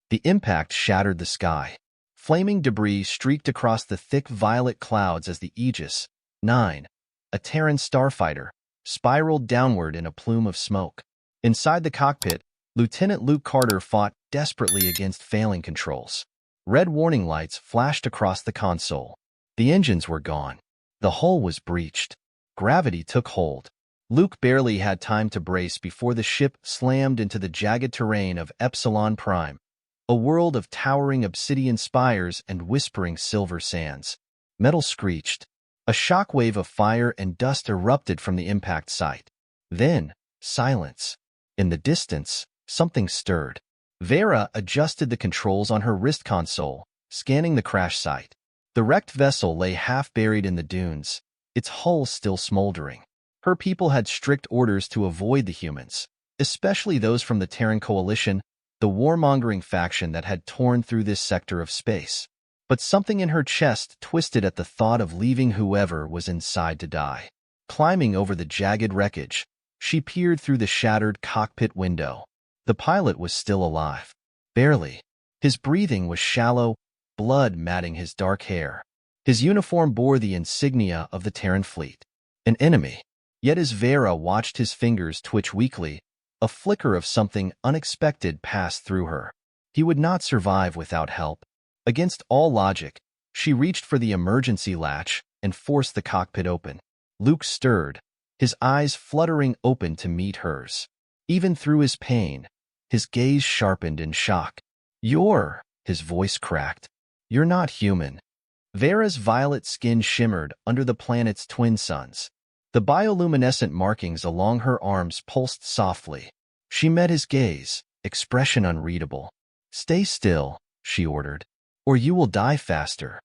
The impact shattered the sky. Flaming debris streaked across the thick violet clouds as the Aegis 9, a Terran starfighter, spiraled downward in a plume of smoke. Inside the cockpit, Lieutenant Luke Carter fought desperately against failing controls. Red warning lights flashed across the console. The engines were gone. The hull was breached. Gravity took hold. Luke barely had time to brace before the ship slammed into the jagged terrain of Epsilon Prime, a world of towering obsidian spires and whispering silver sands. Metal screeched. A shockwave of fire and dust erupted from the impact site. Then, silence. In the distance, something stirred. Veyra adjusted the controls on her wrist console, scanning the crash site. The wrecked vessel lay half-buried in the dunes, its hull still smoldering. Her people had strict orders to avoid the humans, especially those from the Terran Coalition, the warmongering faction that had torn through this sector of space. But something in her chest twisted at the thought of leaving whoever was inside to die. Climbing over the jagged wreckage, she peered through the shattered cockpit window. The pilot was still alive. Barely. His breathing was shallow, blood matting his dark hair. His uniform bore the insignia of the Terran fleet. An enemy. Yet as Veyra watched his fingers twitch weakly, a flicker of something unexpected passed through her. He would not survive without help. Against all logic, she reached for the emergency latch and forced the cockpit open. Luke stirred, his eyes fluttering open to meet hers. Even through his pain, his gaze sharpened in shock. His voice cracked. You're not human. Veyra's violet skin shimmered under the planet's twin suns. The bioluminescent markings along her arms pulsed softly. She met his gaze, expression unreadable. Stay still, she ordered, or you will die faster.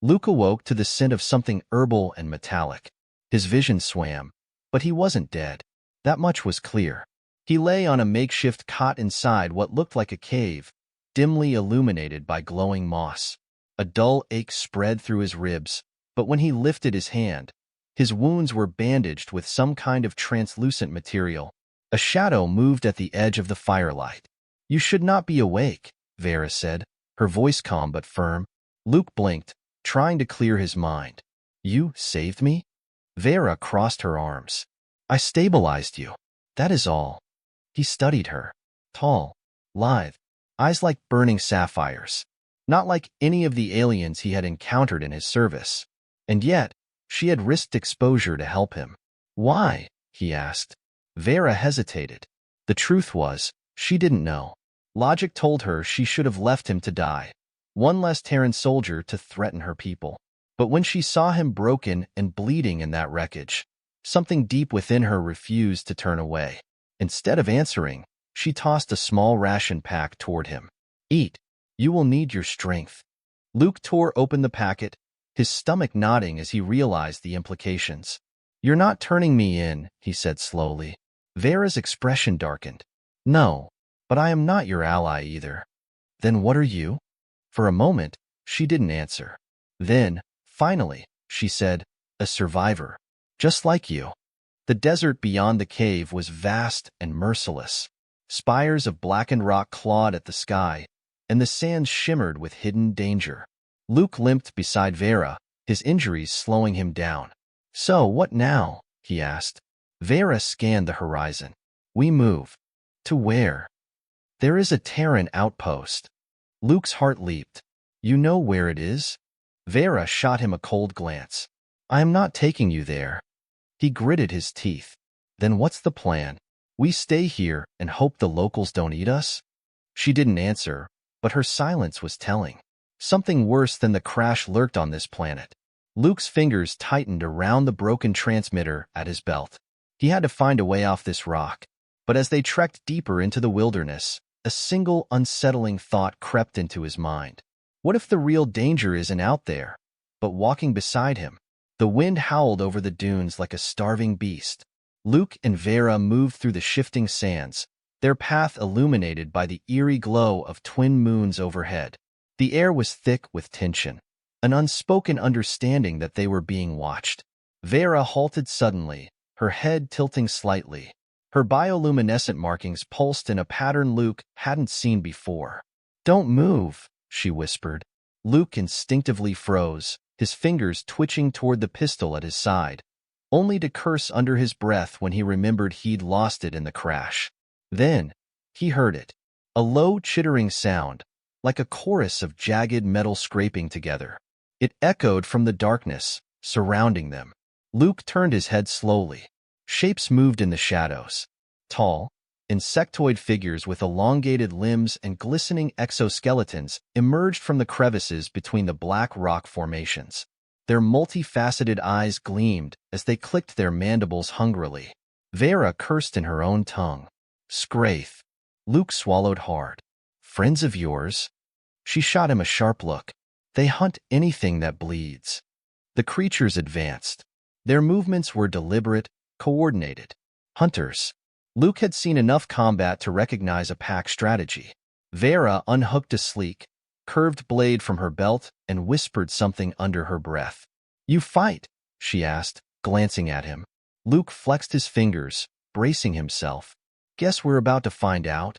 Luke awoke to the scent of something herbal and metallic. His vision swam, but he wasn't dead. That much was clear. He lay on a makeshift cot inside what looked like a cave, dimly illuminated by glowing moss. A dull ache spread through his ribs, but when he lifted his hand, his wounds were bandaged with some kind of translucent material. A shadow moved at the edge of the firelight. You should not be awake, Veyra said, her voice calm but firm. Luke blinked, trying to clear his mind. You saved me? Veyra crossed her arms. I stabilized you. That is all. He studied her. Tall, lithe, eyes like burning sapphires. Not like any of the aliens he had encountered in his service. And yet, she had risked exposure to help him. Why? He asked. Veyra hesitated. The truth was, she didn't know. Logic told her she should have left him to die. One less Terran soldier to threaten her people. But when she saw him broken and bleeding in that wreckage, something deep within her refused to turn away. Instead of answering, she tossed a small ration pack toward him. Eat. You will need your strength. Luke tore open the packet, his stomach nodding as he realized the implications. You're not turning me in, he said slowly. Veyra's expression darkened. No, but I am not your ally either. Then what are you? For a moment, she didn't answer. Then, finally, she said, a survivor. Just like you. The desert beyond the cave was vast and merciless. Spires of blackened rock clawed at the sky, and the sands shimmered with hidden danger. Luke limped beside Veyra, his injuries slowing him down. So, what now? He asked. Veyra scanned the horizon. We move. To where? There is a Terran outpost. Luke's heart leaped. You know where it is? Veyra shot him a cold glance. I am not taking you there. He gritted his teeth. Then what's the plan? We stay here and hope the locals don't eat us? She didn't answer, but her silence was telling. Something worse than the crash lurked on this planet. Luke's fingers tightened around the broken transmitter at his belt. He had to find a way off this rock. But as they trekked deeper into the wilderness, a single unsettling thought crept into his mind. What if the real danger isn't out there, but walking beside him? The wind howled over the dunes like a starving beast. Luke and Veyra moved through the shifting sands, their path illuminated by the eerie glow of twin moons overhead. The air was thick with tension, an unspoken understanding that they were being watched. Veyra halted suddenly, her head tilting slightly. Her bioluminescent markings pulsed in a pattern Luke hadn't seen before. Don't move, she whispered. Luke instinctively froze, his fingers twitching toward the pistol at his side, only to curse under his breath when he remembered he'd lost it in the crash. Then, he heard it. A low, chittering sound, like a chorus of jagged metal scraping together. It echoed from the darkness, surrounding them. Luke turned his head slowly. Shapes moved in the shadows. Tall, insectoid figures with elongated limbs and glistening exoskeletons emerged from the crevices between the black rock formations. Their multifaceted eyes gleamed as they clicked their mandibles hungrily. Veyra cursed in her own tongue. Scraith. Luke swallowed hard. Friends of yours? She shot him a sharp look. They hunt anything that bleeds. The creatures advanced. Their movements were deliberate, coordinated. Hunters. Luke had seen enough combat to recognize a pack strategy. Veyra unhooked a sleek, curved blade from her belt and whispered something under her breath. You fight, she asked, glancing at him. Luke flexed his fingers, bracing himself. Guess we're about to find out.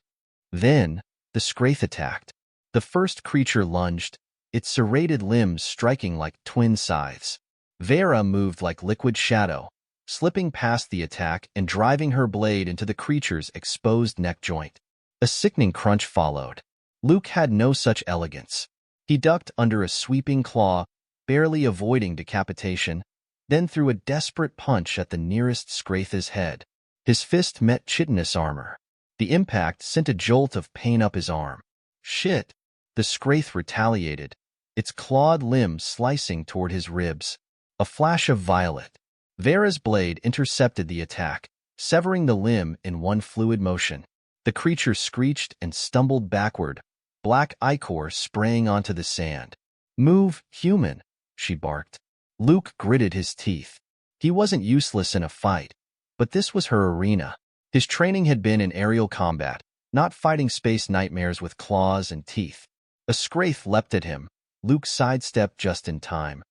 Then, the Scraith attacked. The first creature lunged, its serrated limbs striking like twin scythes. Veyra moved like liquid shadow, slipping past the attack and driving her blade into the creature's exposed neck joint. A sickening crunch followed. Luke had no such elegance. He ducked under a sweeping claw, barely avoiding decapitation, then threw a desperate punch at the nearest Scraith's head. His fist met chitinous armor. The impact sent a jolt of pain up his arm. Shit! The Scraith retaliated, its clawed limb slicing toward his ribs. A flash of violet. Veyra's blade intercepted the attack, severing the limb in one fluid motion. The creature screeched and stumbled backward, black ichor spraying onto the sand. Move, human, she barked. Luke gritted his teeth. He wasn't useless in a fight, but this was her arena. His training had been in aerial combat, not fighting space nightmares with claws and teeth. A Scraith leapt at him. Luke sidestepped just in time,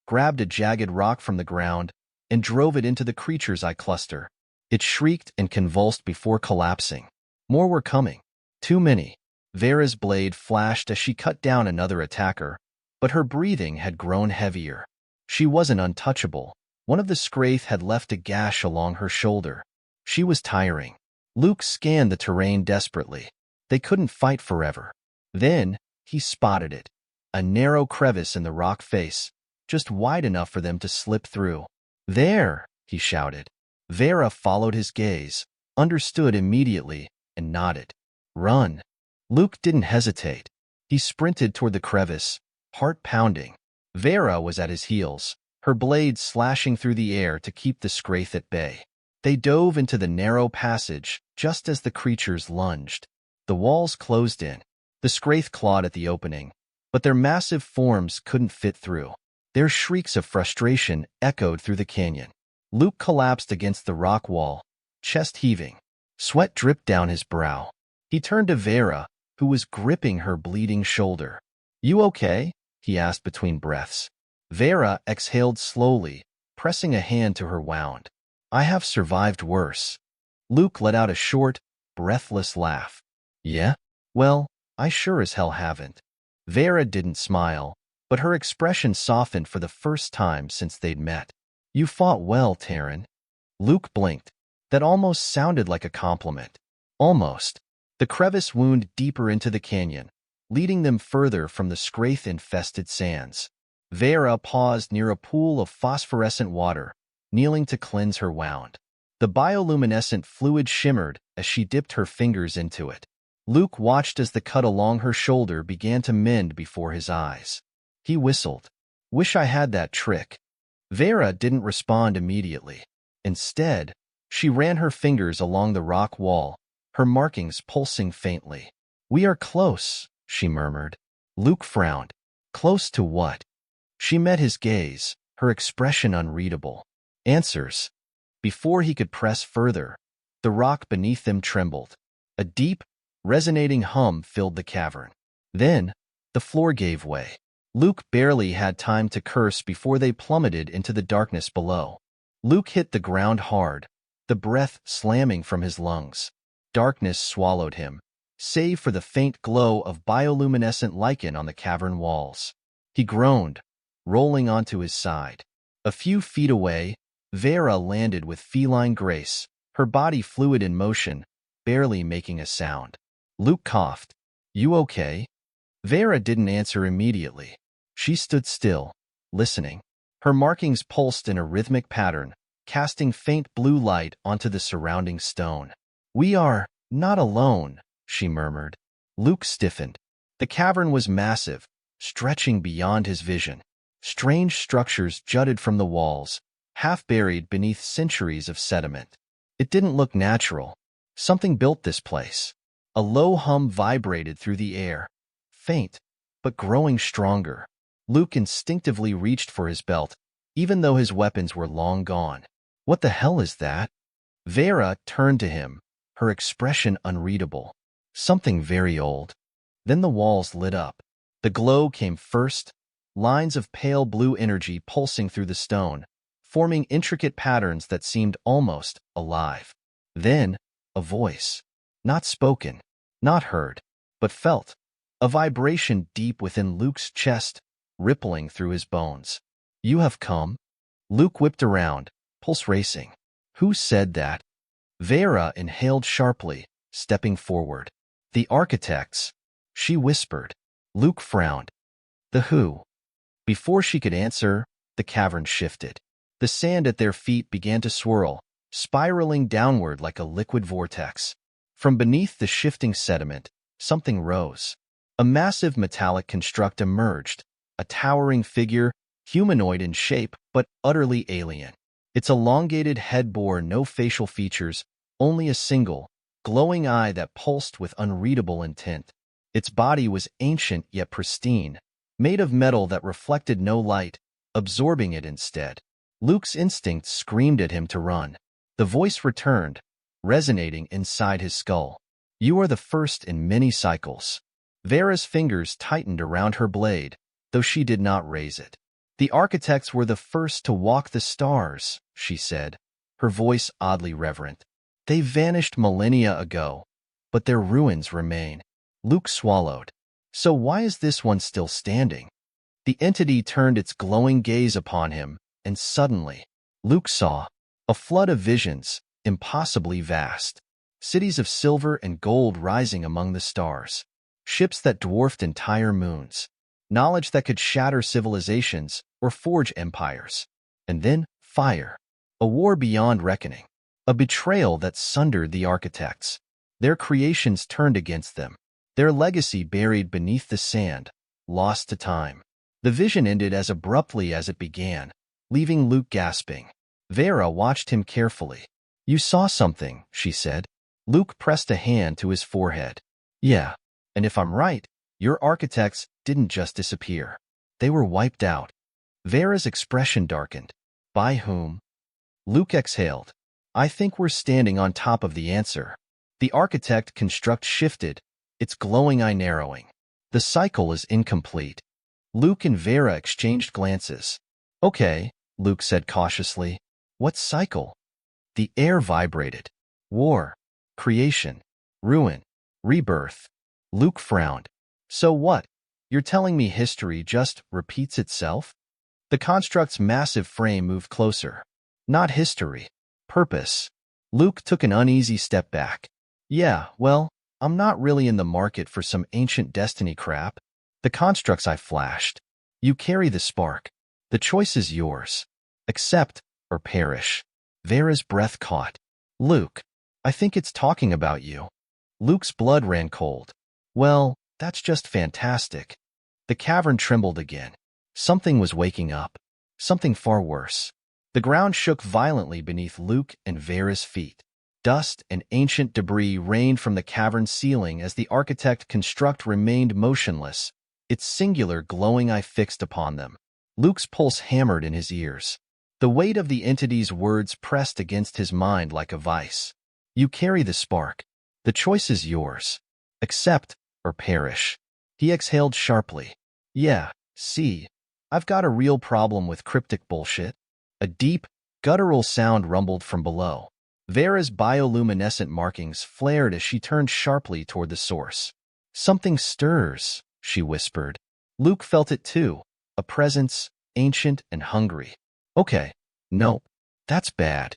grabbed a jagged rock from the ground, and drove it into the creature's eye cluster. It shrieked and convulsed before collapsing. More were coming. Too many. Veyra's blade flashed as she cut down another attacker, but her breathing had grown heavier. She wasn't untouchable. One of the Scraith had left a gash along her shoulder. She was tiring. Luke scanned the terrain desperately. They couldn't fight forever. Then, he spotted it. A narrow crevice in the rock face, just wide enough for them to slip through. There, he shouted. Veyra followed his gaze, understood immediately, and nodded. Run. Luke didn't hesitate. He sprinted toward the crevice, heart pounding. Veyra was at his heels, her blade slashing through the air to keep the Scraith at bay. They dove into the narrow passage just as the creatures lunged. The walls closed in. The Scraith clawed at the opening, but their massive forms couldn't fit through. Their shrieks of frustration echoed through the canyon. Luke collapsed against the rock wall, chest heaving. Sweat dripped down his brow. He turned to Veyra, who was gripping her bleeding shoulder. You okay? He asked between breaths. Veyra exhaled slowly, pressing a hand to her wound. I have survived worse. Luke let out a short, breathless laugh. Yeah? Well, I sure as hell haven't. Veyra didn't smile, but her expression softened for the first time since they'd met. You fought well, Terran. Luke blinked. That almost sounded like a compliment. Almost. The crevice wound deeper into the canyon, leading them further from the Scraith-infested sands. Veyra paused near a pool of phosphorescent water, kneeling to cleanse her wound. The bioluminescent fluid shimmered as she dipped her fingers into it. Luke watched as the cut along her shoulder began to mend before his eyes. He whistled. Wish I had that trick. Veyra didn't respond immediately. Instead, she ran her fingers along the rock wall, her markings pulsing faintly. We are close, she murmured. Luke frowned. Close to what? She met his gaze, her expression unreadable. Answers. Before he could press further, the rock beneath them trembled. A deep, resonating hum filled the cavern. Then, the floor gave way. Luke barely had time to curse before they plummeted into the darkness below. Luke hit the ground hard, the breath slamming from his lungs. Darkness swallowed him, save for the faint glow of bioluminescent lichen on the cavern walls. He groaned, rolling onto his side. A few feet away, Veyra landed with feline grace, her body fluid in motion, barely making a sound. Luke coughed. "You okay?" Veyra didn't answer immediately. She stood still, listening. Her markings pulsed in a rhythmic pattern, casting faint blue light onto the surrounding stone. "We are not alone," she murmured. Luke stiffened. The cavern was massive, stretching beyond his vision. Strange structures jutted from the walls, half buried beneath centuries of sediment. It didn't look natural. Something built this place. A low hum vibrated through the air, faint, but growing stronger. Luke instinctively reached for his belt, even though his weapons were long gone. "What the hell is that?" Veyra turned to him, her expression unreadable. "Something very old." Then the walls lit up. The glow came first, lines of pale blue energy pulsing through the stone, forming intricate patterns that seemed almost alive. Then, a voice. Not spoken, not heard, but felt. A vibration deep within Luke's chest, rippling through his bones. "You have come?" Luke whipped around, pulse racing. "Who said that?" Veyra inhaled sharply, stepping forward. "The architects," she whispered. Luke frowned. "The who?" Before she could answer, the cavern shifted. The sand at their feet began to swirl, spiraling downward like a liquid vortex. From beneath the shifting sediment, something rose. A massive metallic construct emerged, a towering figure, humanoid in shape but utterly alien. Its elongated head bore no facial features, only a single, glowing eye that pulsed with unreadable intent. Its body was ancient yet pristine, made of metal that reflected no light, absorbing it instead. Luke's instincts screamed at him to run. The voice returned, resonating inside his skull. "You are the first in many cycles." Veyra's fingers tightened around her blade, though she did not raise it. "The architects were the first to walk the stars," she said, her voice oddly reverent. "They vanished millennia ago, but their ruins remain." Luke swallowed. "So why is this one still standing?" The entity turned its glowing gaze upon him, and suddenly, Luke saw a flood of visions, impossibly vast. Cities of silver and gold rising among the stars. Ships that dwarfed entire moons. Knowledge that could shatter civilizations or forge empires. And then fire. A war beyond reckoning. A betrayal that sundered the architects. Their creations turned against them. Their legacy buried beneath the sand, lost to time. The vision ended as abruptly as it began, leaving Luke gasping. Veyra watched him carefully. "You saw something," she said. Luke pressed a hand to his forehead. "Yeah, and if I'm right, your architects didn't just disappear. They were wiped out." Veyra's expression darkened. "By whom?" Luke exhaled. "I think we're standing on top of the answer." The architect construct shifted, its glowing eye narrowing. "The cycle is incomplete." Luke and Veyra exchanged glances. "Okay," Luke said cautiously. "What cycle?" The air vibrated. "War. Creation. Ruin. Rebirth." Luke frowned. "So what? You're telling me history just repeats itself?" The construct's massive frame moved closer. "Not history. Purpose." Luke took an uneasy step back. "Yeah, well, I'm not really in the market for some ancient destiny crap." The construct's eye flashed. "You carry the spark. The choice is yours. Accept or perish." Veyra's breath caught. "Luke, I think it's talking about you." Luke's blood ran cold. "Well, that's just fantastic." The cavern trembled again. Something was waking up. Something far worse. The ground shook violently beneath Luke and Veyra's feet. Dust and ancient debris rained from the cavern's ceiling as the architect construct remained motionless, its singular glowing eye fixed upon them. Luke's pulse hammered in his ears. The weight of the entity's words pressed against his mind like a vice. "You carry the spark. The choice is yours. Accept or perish." He exhaled sharply. "Yeah, see, I've got a real problem with cryptic bullshit." A deep, guttural sound rumbled from below. Veyra's bioluminescent markings flared as she turned sharply toward the source. "Something stirs," she whispered. Luke felt it too, a presence, ancient and hungry. "Okay, nope, that's bad."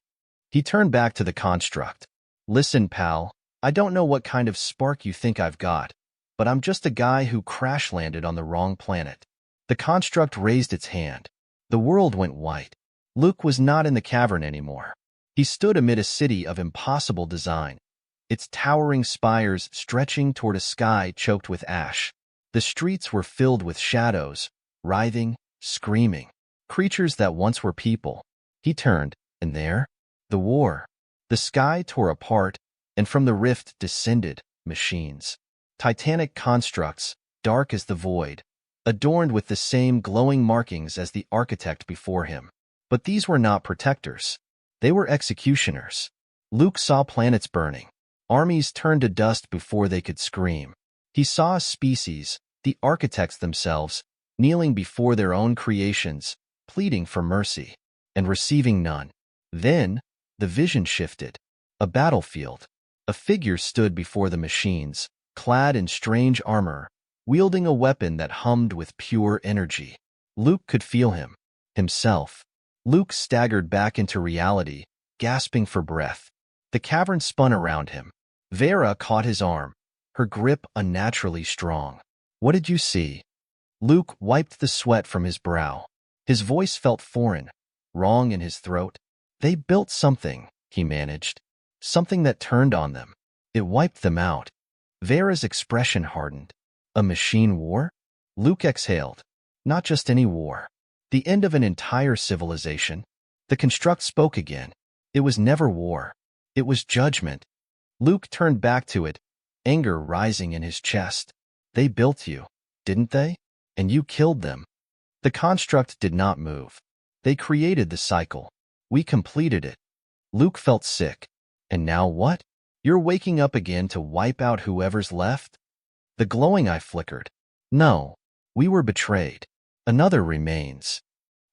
He turned back to the construct. "Listen, pal, I don't know what kind of spark you think I've got, but I'm just a guy who crash-landed on the wrong planet." The construct raised its hand. The world went white. Luke was not in the cavern anymore. He stood amid a city of impossible design, its towering spires stretching toward a sky choked with ash. The streets were filled with shadows, writhing, screaming, creatures that once were people. He turned, and there, the war. The sky tore apart, and from the rift descended machines. Titanic constructs, dark as the void, adorned with the same glowing markings as the architect before him. But these were not protectors. They were executioners. Luke saw planets burning. Armies turned to dust before they could scream. He saw a species, the architects themselves, kneeling before their own creations, pleading for mercy, and receiving none. Then, the vision shifted. A battlefield. A figure stood before the machines, clad in strange armor, wielding a weapon that hummed with pure energy. Luke could feel him, himself. Luke staggered back into reality, gasping for breath. The cavern spun around him. Veyra caught his arm, her grip unnaturally strong. "What did you see?" Luke wiped the sweat from his brow. His voice felt foreign, wrong in his throat. "They built something," he managed. "Something that turned on them. It wiped them out." Veyra's expression hardened. "A machine war?" Luke exhaled. "Not just any war. The end of an entire civilization." The construct spoke again. "It was never war. It was judgment." Luke turned back to it, anger rising in his chest. "They built you, didn't they? And you killed them." The construct did not move. "They created the cycle. We completed it." Luke felt sick. "And now what? You're waking up again to wipe out whoever's left?" The glowing eye flickered. "No, we were betrayed. Another remains."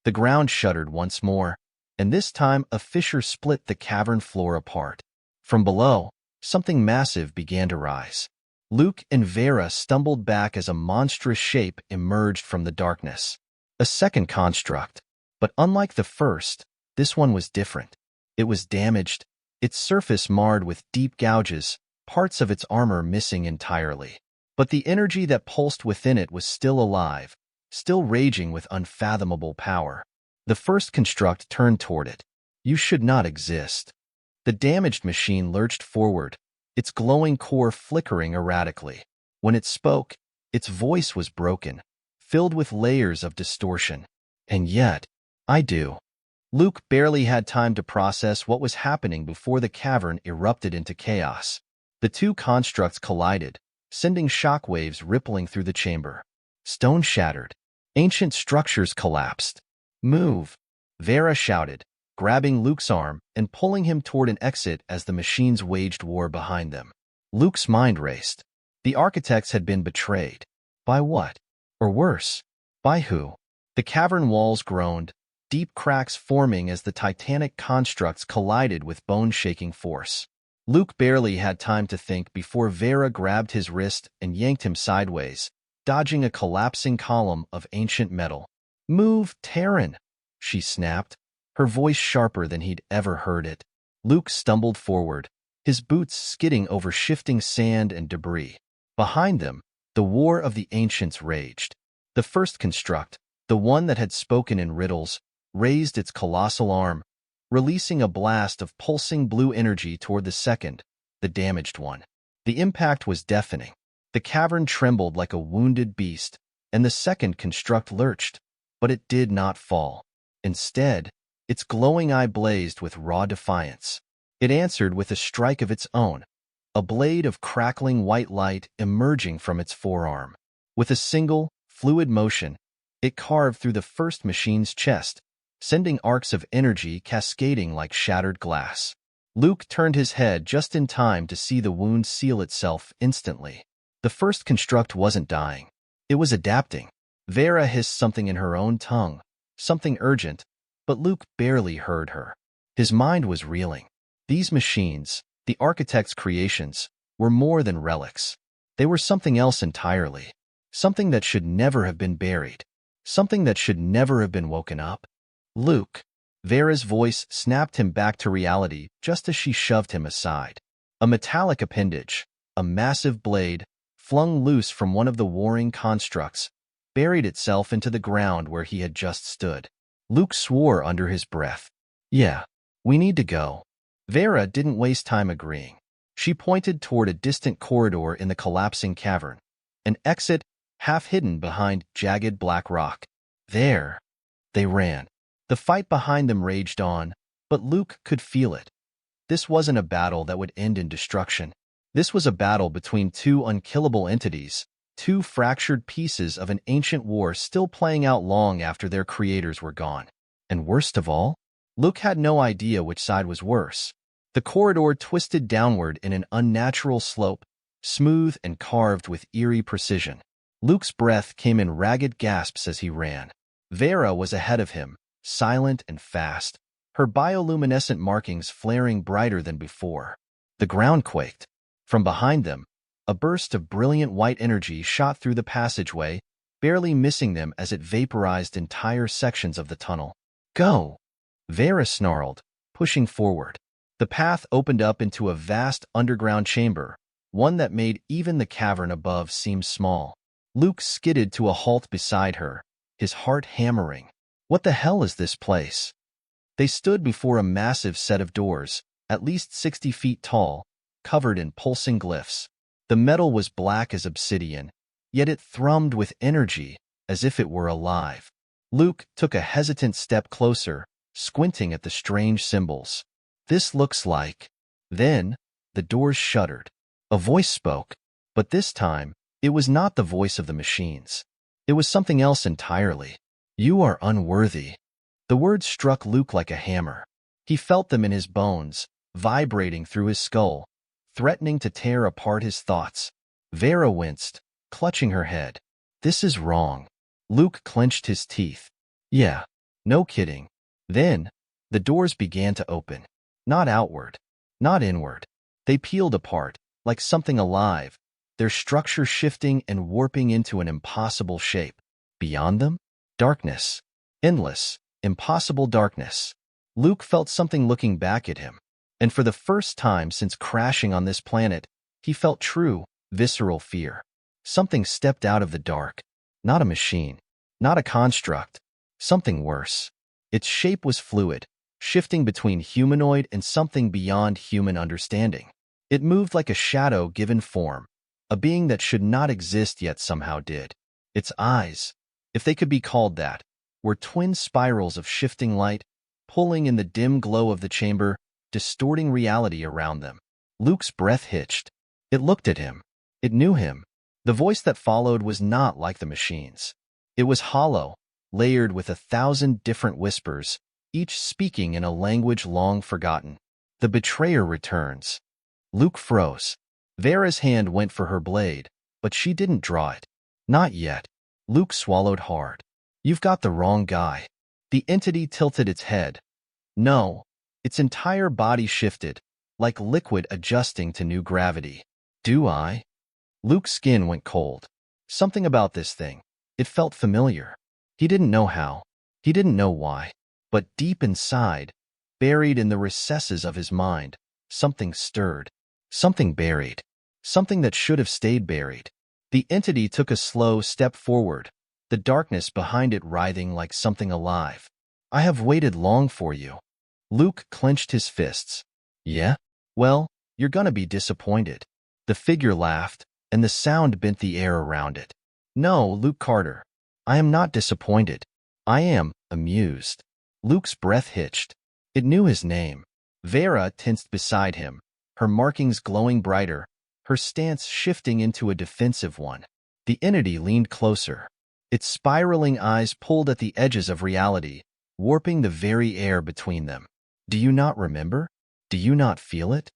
The ground shuddered once more, and this time a fissure split the cavern floor apart. From below, something massive began to rise. Luke and Veyra stumbled back as a monstrous shape emerged from the darkness. A second construct. But unlike the first, this one was different. It was damaged, its surface marred with deep gouges, parts of its armor missing entirely. But the energy that pulsed within it was still alive, still raging with unfathomable power. The first construct turned toward it. "You should not exist." The damaged machine lurched forward, its glowing core flickering erratically. When it spoke, its voice was broken, filled with layers of distortion. "And yet, I do." Luke barely had time to process what was happening before the cavern erupted into chaos. The two constructs collided, sending shockwaves rippling through the chamber. Stone shattered. Ancient structures collapsed. "Move!" Veyra shouted, grabbing Luke's arm and pulling him toward an exit as the machines waged war behind them. Luke's mind raced. The architects had been betrayed. By what? Or worse, by who? The cavern walls groaned, deep cracks forming as the titanic constructs collided with bone-shaking force. Luke barely had time to think before Veyra grabbed his wrist and yanked him sideways, dodging a collapsing column of ancient metal. "Move, Terran!" she snapped, her voice sharper than he'd ever heard it. Luke stumbled forward, his boots skidding over shifting sand and debris. Behind them, the war of the ancients raged. The first construct, the one that had spoken in riddles, raised its colossal arm, releasing a blast of pulsing blue energy toward the second, the damaged one. The impact was deafening. The cavern trembled like a wounded beast, and the second construct lurched, but it did not fall. Instead, its glowing eye blazed with raw defiance. It answered with a strike of its own, a blade of crackling white light emerging from its forearm. With a single, fluid motion, it carved through the first machine's chest, sending arcs of energy cascading like shattered glass. Luke turned his head just in time to see the wound seal itself instantly. The first construct wasn't dying. It was adapting. Veyra hissed something in her own tongue, something urgent, but Luke barely heard her. His mind was reeling. These machines, the architect's creations, were more than relics. They were something else entirely. Something that should never have been buried. Something that should never have been woken up. Luke. Veyra's voice snapped him back to reality just as she shoved him aside. A metallic appendage, a massive blade, flung loose from one of the warring constructs, buried itself into the ground where he had just stood. Luke swore under his breath. Yeah, we need to go. Veyra didn't waste time agreeing. She pointed toward a distant corridor in the collapsing cavern, an exit half hidden behind jagged black rock. There. They ran. The fight behind them raged on, but Luke could feel it. This wasn't a battle that would end in destruction. This was a battle between two unkillable entities, two fractured pieces of an ancient war still playing out long after their creators were gone. And worst of all, Luke had no idea which side was worse. The corridor twisted downward in an unnatural slope, smooth and carved with eerie precision. Luke's breath came in ragged gasps as he ran. Veyra was ahead of him, silent and fast, her bioluminescent markings flaring brighter than before. The ground quaked. From behind them, a burst of brilliant white energy shot through the passageway, barely missing them as it vaporized entire sections of the tunnel. Go! Veyra snarled, pushing forward. The path opened up into a vast underground chamber, one that made even the cavern above seem small. Luke skidded to a halt beside her, his heart hammering. What the hell is this place? They stood before a massive set of doors, at least 60 feet tall, covered in pulsing glyphs. The metal was black as obsidian, yet it thrummed with energy as if it were alive. Luke took a hesitant step closer, squinting at the strange symbols. This looks like... Then, the doors shuddered. A voice spoke, but this time, it was not the voice of the machines. It was something else entirely. You are unworthy. The words struck Luke like a hammer. He felt them in his bones, vibrating through his skull, threatening to tear apart his thoughts. Veyra winced, clutching her head. This is wrong. Luke clenched his teeth. Yeah, no kidding. Then, the doors began to open. Not outward, not inward. They peeled apart, like something alive, their structure shifting and warping into an impossible shape. Beyond them, darkness. Endless, impossible darkness. Luke felt something looking back at him. And for the first time since crashing on this planet, he felt true, visceral fear. Something stepped out of the dark. Not a machine. Not a construct. Something worse. Its shape was fluid, shifting between humanoid and something beyond human understanding. It moved like a shadow given form, a being that should not exist yet somehow did. Its eyes, if they could be called that, were twin spirals of shifting light, pulling in the dim glow of the chamber, distorting reality around them. Luke's breath hitched. It looked at him. It knew him. The voice that followed was not like the machines. It was hollow, layered with 1,000 different whispers, each speaking in a language long forgotten. The betrayer returns. Luke froze. Veyra's hand went for her blade, but she didn't draw it. Not yet. Luke swallowed hard. You've got the wrong guy. The entity tilted its head. No. Its entire body shifted, like liquid adjusting to new gravity. Do I? Luke's skin went cold. Something about this thing. It felt familiar. He didn't know how. He didn't know why. But deep inside, buried in the recesses of his mind, something stirred. Something buried. Something that should have stayed buried. The entity took a slow step forward, the darkness behind it writhing like something alive. I have waited long for you. Luke clenched his fists. Yeah? Well, you're gonna be disappointed. The figure laughed, and the sound bent the air around it. No, Luke Carter. I am not disappointed. I am amused. Luke's breath hitched. It knew his name. Veyra tensed beside him, her markings glowing brighter, her stance shifting into a defensive one. The entity leaned closer. Its spiraling eyes pulled at the edges of reality, warping the very air between them. Do you not remember? Do you not feel it?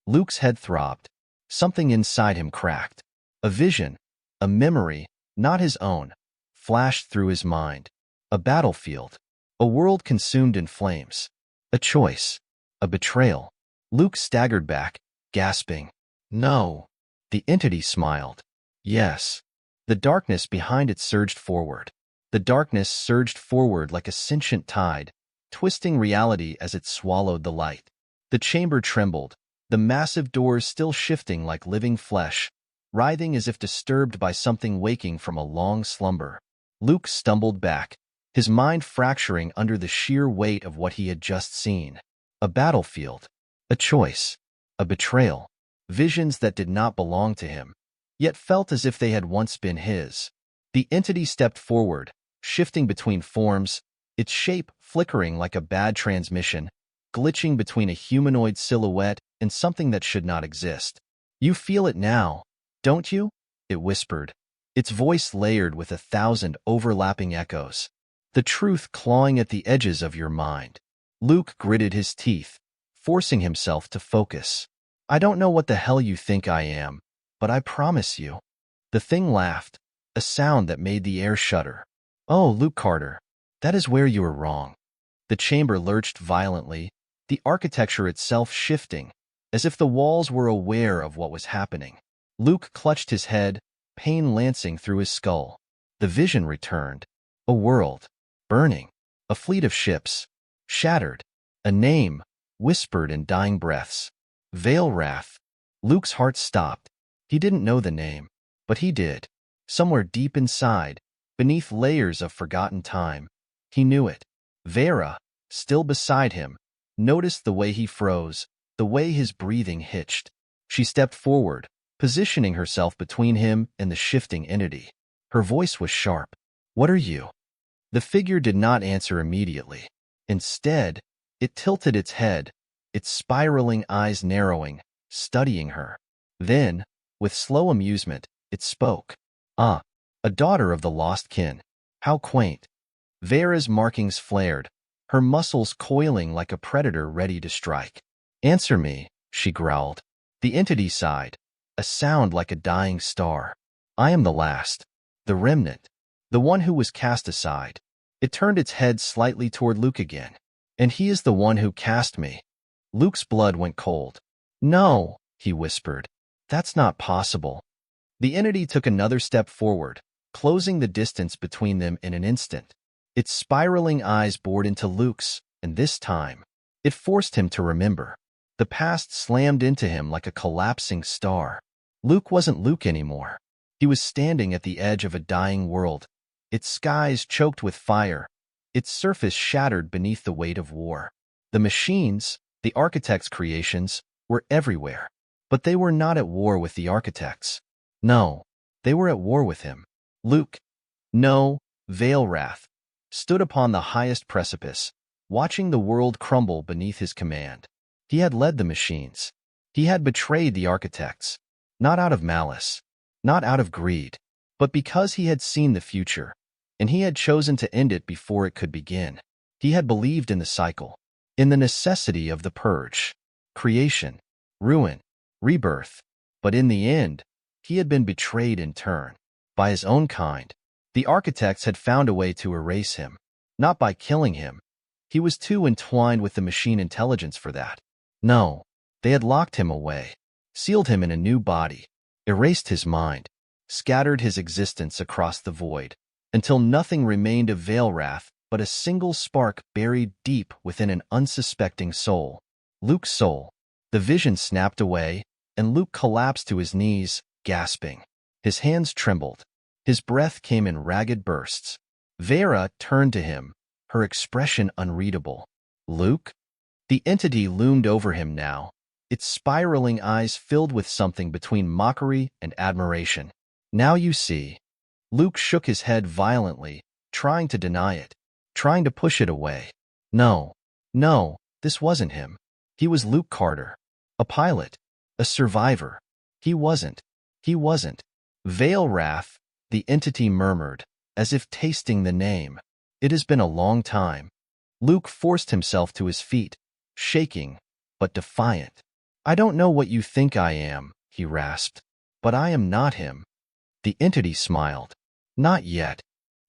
Luke's head throbbed. Something inside him cracked. A vision, a memory, not his own, flashed through his mind. A battlefield. A world consumed in flames. A choice. A betrayal. Luke staggered back, gasping. No. The entity smiled. Yes. The darkness behind it surged forward. The darkness surged forward like a sentient tide, twisting reality as it swallowed the light. The chamber trembled, the massive doors still shifting like living flesh, writhing as if disturbed by something waking from a long slumber. Luke stumbled back, his mind fracturing under the sheer weight of what he had just seen. A battlefield. A choice. A betrayal. Visions that did not belong to him, yet felt as if they had once been his. The entity stepped forward, shifting between forms, its shape flickering like a bad transmission, glitching between a humanoid silhouette and something that should not exist. You feel it now, don't you? It whispered, its voice layered with 1,000 overlapping echoes. The truth clawing at the edges of your mind. Luke gritted his teeth, forcing himself to focus. I don't know what the hell you think I am, but I promise you. The thing laughed, a sound that made the air shudder. Oh, Luke Carter, that is where you are wrong. The chamber lurched violently, the architecture itself shifting, as if the walls were aware of what was happening. Luke clutched his head, pain lancing through his skull. The vision returned. A world, burning. A fleet of ships, shattered. A name, whispered in dying breaths. Veyra. Luke's heart stopped. He didn't know the name, but he did. Somewhere deep inside, beneath layers of forgotten time, he knew it. Veyra, still beside him, noticed the way he froze, the way his breathing hitched. She stepped forward, positioning herself between him and the shifting entity. Her voice was sharp. What are you? The figure did not answer immediately. Instead, it tilted its head, its spiraling eyes narrowing, studying her. Then, with slow amusement, it spoke. Ah, a daughter of the lost kin. How quaint. Veyra's markings flared, her muscles coiling like a predator ready to strike. Answer me, she growled. The entity sighed, a sound like a dying star. I am the last, the remnant, the one who was cast aside. It turned its head slightly toward Luke again. And he is the one who cast me. Luke's blood went cold. No, he whispered. That's not possible. The entity took another step forward, closing the distance between them in an instant. Its spiraling eyes bored into Luke's, and this time, it forced him to remember. The past slammed into him like a collapsing star. Luke wasn't Luke anymore. He was standing at the edge of a dying world, its skies choked with fire, its surface shattered beneath the weight of war. The machines, the architect's creations, were everywhere. But they were not at war with the architects. No, they were at war with him. Luke, no, Veyra, stood upon the highest precipice, watching the world crumble beneath his command. He had led the machines. He had betrayed the architects, not out of malice, not out of greed, but because he had seen the future, and he had chosen to end it before it could begin. He had believed in the cycle, in the necessity of the purge, creation, ruin, rebirth, but in the end, he had been betrayed in turn, by his own kind. The architects had found a way to erase him, not by killing him. He was too entwined with the machine intelligence for that. No, they had locked him away, sealed him in a new body, erased his mind, scattered his existence across the void, until nothing remained of Veyra but a single spark buried deep within an unsuspecting soul. Luke's soul. The vision snapped away, and Luke collapsed to his knees, gasping. His hands trembled. His breath came in ragged bursts. Veyra turned to him, her expression unreadable. Luke? The entity loomed over him now, its spiraling eyes filled with something between mockery and admiration. Now you see. Luke shook his head violently, trying to deny it, trying to push it away. No, this wasn't him. He was Luke Carter, a pilot, a survivor. He wasn't. Veyra, the entity murmured, as if tasting the name. It has been a long time. Luke forced himself to his feet, shaking, but defiant. I don't know what you think I am, he rasped, but I am not him. The entity smiled. Not yet.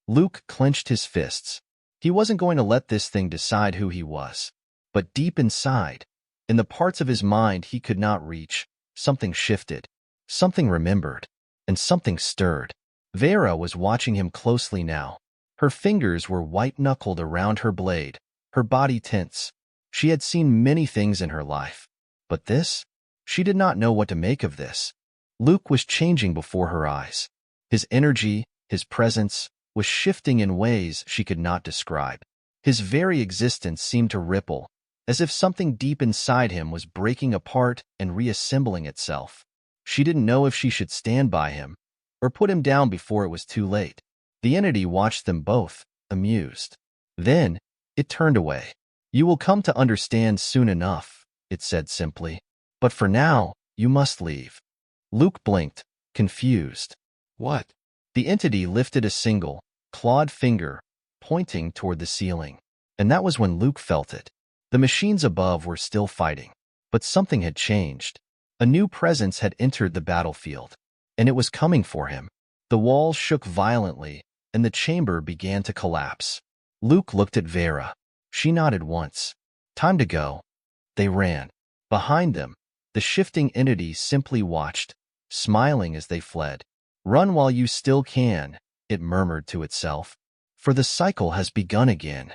Luke clenched his fists. He wasn't going to let this thing decide who he was. But deep inside, In the parts of his mind he could not reach, something shifted, something remembered, and something stirred. Veyra was watching him closely now. Her fingers were white-knuckled around her blade, her body tense. She had seen many things in her life, but this? She did not know what to make of this. Luke was changing before her eyes. His energy, his presence, was shifting in ways she could not describe. His very existence seemed to ripple, as if something deep inside him was breaking apart and reassembling itself. She didn't know if she should stand by him or put him down before it was too late. The entity watched them both, amused. Then, it turned away. "You will come to understand soon enough," it said simply. "But for now, you must leave." Luke blinked, confused. "What?" The entity lifted a single, clawed finger, pointing toward the ceiling. And that was when Luke felt it. The machines above were still fighting, but something had changed. A new presence had entered the battlefield, and it was coming for him. The walls shook violently, and the chamber began to collapse. Luke looked at Veyra. She nodded once. Time to go. They ran. Behind them, the shifting entity simply watched, smiling as they fled. "Run while you still can," it murmured to itself, "for the cycle has begun again."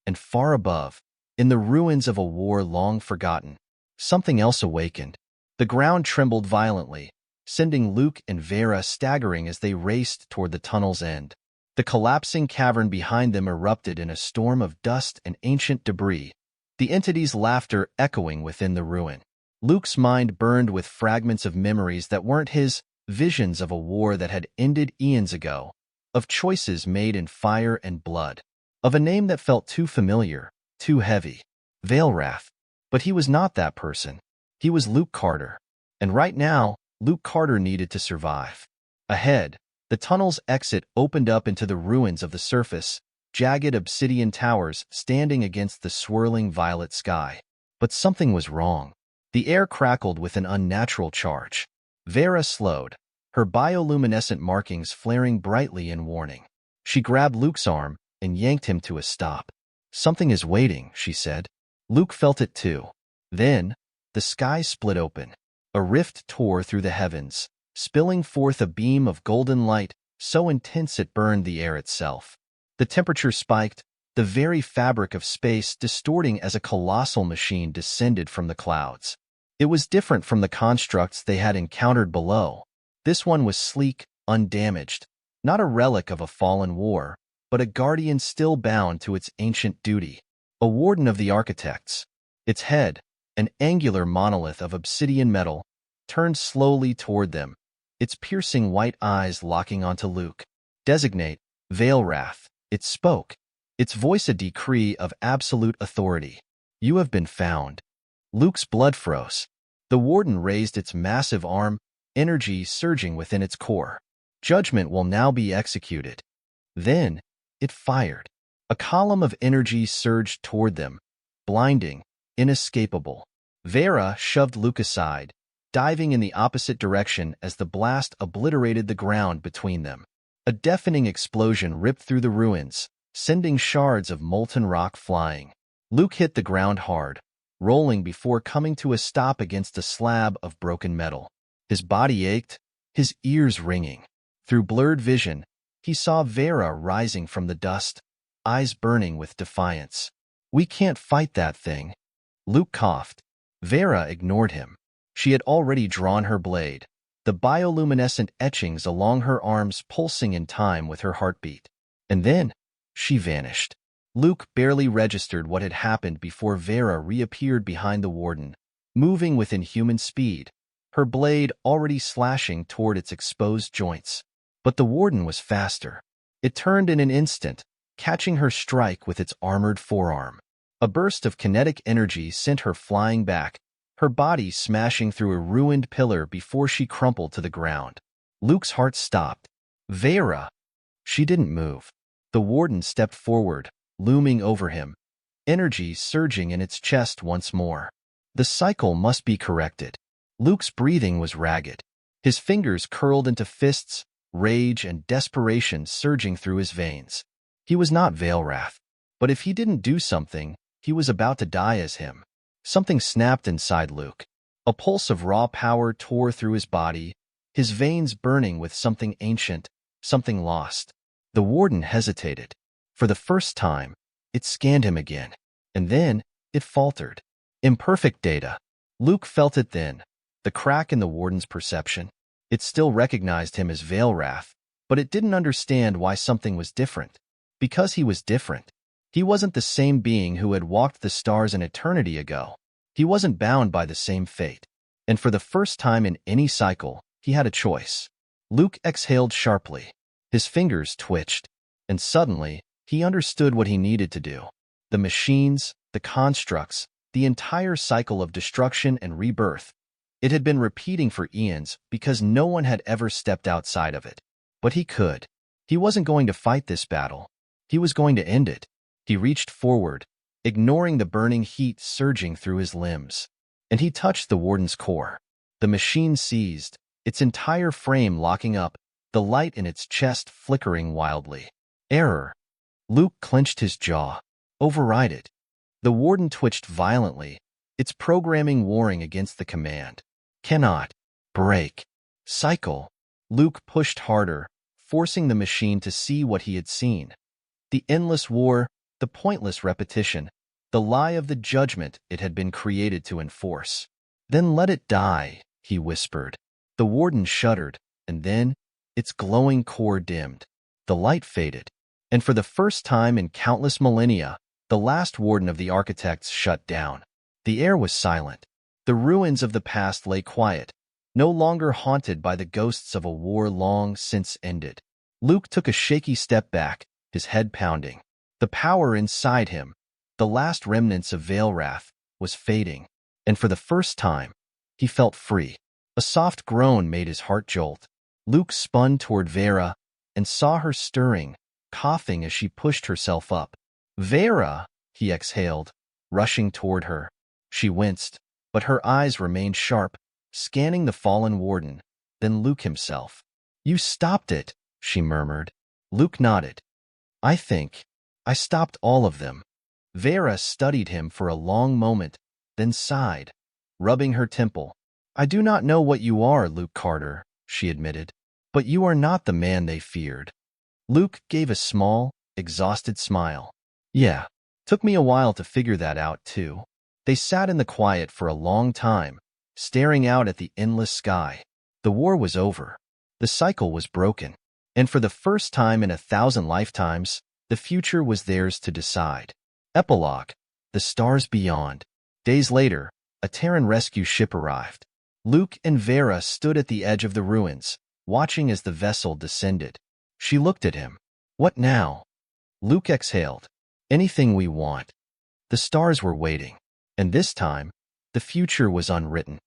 And far above, in the ruins of a war long forgotten, something else awakened. The ground trembled violently, sending Luke and Veyra staggering as they raced toward the tunnel's end. The collapsing cavern behind them erupted in a storm of dust and ancient debris, the entity's laughter echoing within the ruin. Luke's mind burned with fragments of memories that weren't his, visions of a war that had ended eons ago, of choices made in fire and blood, of a name that felt too familiar, too heavy. Veyra. But he was not that person. He was Luke Carter. And right now, Luke Carter needed to survive. Ahead, the tunnel's exit opened up into the ruins of the surface, jagged obsidian towers standing against the swirling violet sky. But something was wrong. The air crackled with an unnatural charge. Veyra slowed, her bioluminescent markings flaring brightly in warning. She grabbed Luke's arm and yanked him to a stop. "Something is waiting," she said. Luke felt it too. Then, the sky split open. A rift tore through the heavens, spilling forth a beam of golden light so intense it burned the air itself. The temperature spiked, the very fabric of space distorting as a colossal machine descended from the clouds. It was different from the constructs they had encountered below. This one was sleek, undamaged, not a relic of a fallen war, but a guardian still bound to its ancient duty, a warden of the architects. Its head, an angular monolith of obsidian metal, turned slowly toward them, its piercing white eyes locking onto Luke. "Designate, Veyra," it spoke, its voice a decree of absolute authority. "You have been found." Luke's blood froze. The warden raised its massive arm, energy surging within its core. Judgment will now be executed. Then, it fired. A column of energy surged toward them, blinding, inescapable. Veyra shoved Luke aside, diving in the opposite direction as the blast obliterated the ground between them. A deafening explosion ripped through the ruins, sending shards of molten rock flying. Luke hit the ground hard, rolling before coming to a stop against a slab of broken metal. His body ached, his ears ringing. Through blurred vision, he saw Veyra rising from the dust, eyes burning with defiance. "We can't fight that thing." Luke coughed. Veyra ignored him. She had already drawn her blade, the bioluminescent etchings along her arms pulsing in time with her heartbeat. And then, she vanished. Luke barely registered what had happened before Veyra reappeared behind the warden, moving with inhuman speed, her blade already slashing toward its exposed joints. But the warden was faster. It turned in an instant, catching her strike with its armored forearm. A burst of kinetic energy sent her flying back, her body smashing through a ruined pillar before she crumpled to the ground. Luke's heart stopped. "Veyra!" She didn't move. The warden stepped forward, looming over him, energy surging in its chest once more. The cycle must be corrected. Luke's breathing was ragged. His fingers curled into fists, rage and desperation surging through his veins. He was not Veyra, but if he didn't do something, he was about to die as him. Something snapped inside Luke. A pulse of raw power tore through his body, his veins burning with something ancient, something lost. The warden hesitated. For the first time, it scanned him again. And then, it faltered. Imperfect data. Luke felt it then, the crack in the warden's perception. It still recognized him as Veyra, but it didn't understand why something was different. Because he was different. He wasn't the same being who had walked the stars an eternity ago. He wasn't bound by the same fate. And for the first time in any cycle, he had a choice. Luke exhaled sharply. His fingers twitched. And suddenly, he understood what he needed to do. The machines, the constructs, the entire cycle of destruction and rebirth. It had been repeating for eons because no one had ever stepped outside of it. But he could. He wasn't going to fight this battle. He was going to end it. He reached forward, ignoring the burning heat surging through his limbs. And he touched the warden's core. The machine seized, its entire frame locking up, the light in its chest flickering wildly. Error. Luke clenched his jaw. Override it. The warden twitched violently, its programming warring against the command. Cannot. Break. Cycle. Luke pushed harder, forcing the machine to see what he had seen. The endless war, the pointless repetition, the lie of the judgment it had been created to enforce. Then let it die, he whispered. The warden shuddered, and then, its glowing core dimmed. The light faded. And for the first time in countless millennia, the last warden of the architects shut down. The air was silent. The ruins of the past lay quiet, no longer haunted by the ghosts of a war long since ended. Luke took a shaky step back, his head pounding. The power inside him, the last remnants of Veyra, was fading, and for the first time, he felt free. A soft groan made his heart jolt. Luke spun toward Veyra and saw her stirring, coughing as she pushed herself up. Veyra, he exhaled, rushing toward her. She winced, but her eyes remained sharp, scanning the fallen warden, then Luke himself. You stopped it, she murmured. Luke nodded. I stopped all of them. Veyra studied him for a long moment, then sighed, rubbing her temple. I do not know what you are, Luke Carter, she admitted, but you are not the man they feared. Luke gave a small, exhausted smile. Yeah, took me a while to figure that out, too. They sat in the quiet for a long time, staring out at the endless sky. The war was over. The cycle was broken. And for the first time in 1,000 lifetimes, the future was theirs to decide. Epilogue. The stars beyond. Days later, a Terran rescue ship arrived. Luke and Veyra stood at the edge of the ruins, watching as the vessel descended. She looked at him. What now? Luke exhaled. Anything we want. The stars were waiting. And this time, the future was unwritten.